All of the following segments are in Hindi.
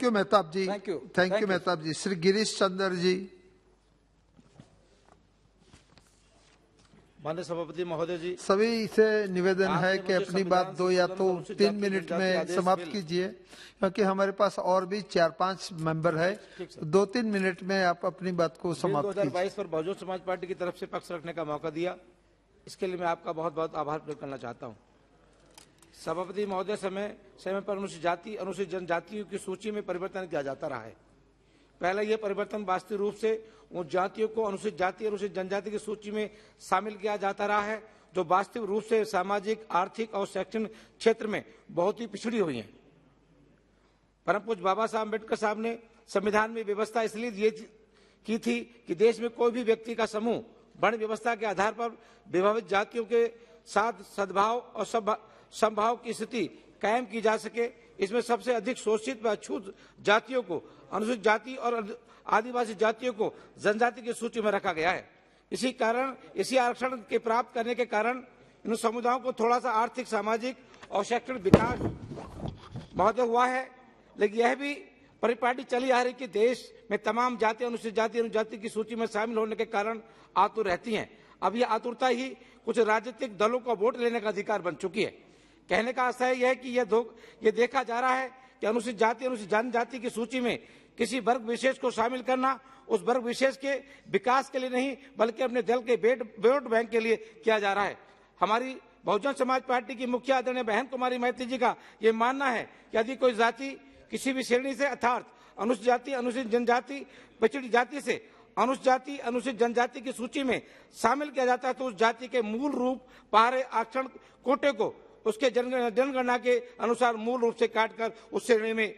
Thank you Mehtab ji. Thank you. Thank Thank you you. Mehtab ji. Shri Girish Chandra ji. माननीय सभापति महोदय जी, सभी से निवेदन आपने है कि मुझे अपनी संविधान बात 2 या संशोधन तो अनुसूचित 3 जाति मिनट जनजाति में आदेश समाप्त बिल। कीजिए, क्योंकि हमारे पास और भी 4-5 मेंबर है। ठीक सर। 2-3 मिनट में आप अपनी बात को बिल समाप्त कीजिए। 2022 पर बहुजन समाज पार्टी की तरफ से पक्ष रखने का मौका दिया, इसके लिए मैं आपका बहुत बहुत आभार प्रकट करना चाहता हूं। सभापति महोदय, समय समय पर अनुसूचित जाति अनुसूचित जनजातियों की सूची में परिवर्तन किया जाता रहा है। पहला यह परिवर्तन वास्तविक रूप से उन जातियों को अनुसूचित जाति अनुसूचित जनजाति की सूची में शामिल किया जाता रहा है जो वास्तविक रूप से सामाजिक, आर्थिक और शैक्षणिक क्षेत्र में बहुत ही पिछड़ी हुई हैं। परम पूज्य बाबा साहब अम्बेडकर साहब ने संविधान में व्यवस्था इसलिए की थी कि देश में कोई भी व्यक्ति का समूह वर्ण व्यवस्था के आधार पर विभाजित जातियों के साथ सद्भाव और समभाव की स्थिति कायम की जा सके। इसमें सबसे अधिक शोषित व अछूत जातियों को अनुसूचित जाति और आदिवासी जातियों को जनजाति की सूची में रखा गया है। इसी आरक्षण के प्राप्त करने के कारण इन समुदायों को थोड़ा सा आर्थिक, सामाजिक और शैक्षणिक विकास महोदय हुआ है, लेकिन यह भी परिपाटी चली आ रही कि देश में तमाम जाति अनुसूचित जाति अनुजाति की सूची में शामिल होने के कारण आतुर रहती हैं। अब यह आतुरता ही कुछ राजनीतिक दलों को वोट लेने का अधिकार बन चुकी है। कहने का आशय यह है कि यह देखा जा रहा है कि अनुसूचित जाति अनुसूचित जनजाति की सूची में किसी वर्ग विशेष को शामिल करना उस वर्ग विशेष के विकास के लिए नहीं बल्कि अपने दल के वोट बैंक के लिए किया जा रहा है। हमारी बहुजन समाज पार्टी की मुखिया आदरणीय बहन कुमारी मैत्री जी का ये मानना है कि यदि कोई जाति किसी भी श्रेणी से अर्थात अनुसूचित जाति अनुसूचित जनजाति पिछड़ी जाति से अनुसूचित जाति अनुसूचित जनजाति की सूची में शामिल किया जाता है तो उस जाति के मूल रूप पहाड़े आरक्षण कोटे को उसके जनगणना के अनुसार मूल रूप से काटकर उस श्रेणी में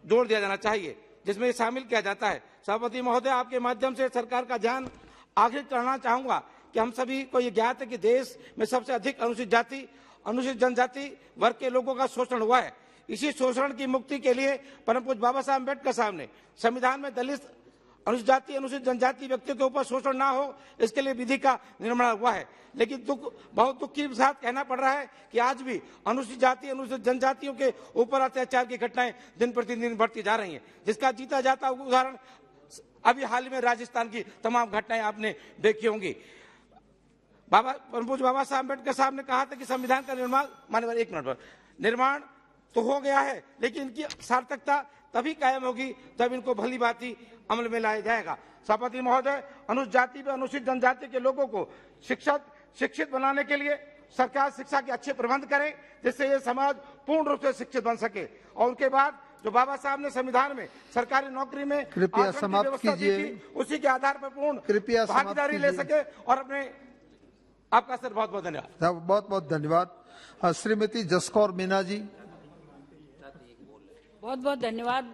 जोड़ दिया जाना चाहिए जिसमें शामिल किया जाता है। सभापति महोदय, आपके माध्यम से सरकार का ध्यान आकर्षित करना चाहूंगा कि हम सभी को ये ज्ञात है कि देश में सबसे अधिक अनुसूचित जाति अनुसूचित जनजाति वर्ग के लोगों का शोषण हुआ है। इसी शोषण की मुक्ति के लिए परम पूज्य बाबा साहब अम्बेडकर साहब ने संविधान में दलित अनुसूचित जाति अनुसूचित जनजाति व्यक्तियों के ऊपर शोषण ना हो इसके लिए विधि का निर्माण हुआ है। लेकिन बहुत दुख के साथ कहना पड़ रहा है कि आज भी अनुसूचित जाति अनुसूचित जनजातियों के ऊपर अत्याचार की घटनाएं दिन प्रतिदिन बढ़ती जा रही हैं, जिसका जीता जाता उदाहरण अभी हाल में राजस्थान की तमाम घटनाएं आपने देखी होंगी। परम पूज्य बाबा साहब अम्बेडकर साहब ने कहा था कि संविधान का निर्माण माननीय एक मिनट पर निर्माण तो हो गया है लेकिन इनकी सार्थकता तभी कायम होगी जब इनको भली भांति अमल में लाया जाएगा। सभापति महोदय, अनुसूचित जाति व अनुसूचित जनजाति के लोगों को शिक्षित बनाने के लिए सरकार शिक्षा के अच्छे प्रबंध करे जिससे ये समाज पूर्ण रूप से शिक्षित बन सके और उनके बाद जो बाबा साहब ने संविधान में सरकारी नौकरी में कृपया समाप्त कीजिए, उसी के आधार पर पूर्ण भागीदारी ले सके और अपने आपका सर बहुत बहुत धन्यवाद। बहुत बहुत धन्यवाद। श्रीमती जसकौर मीना जी। बहुत बहुत धन्यवाद।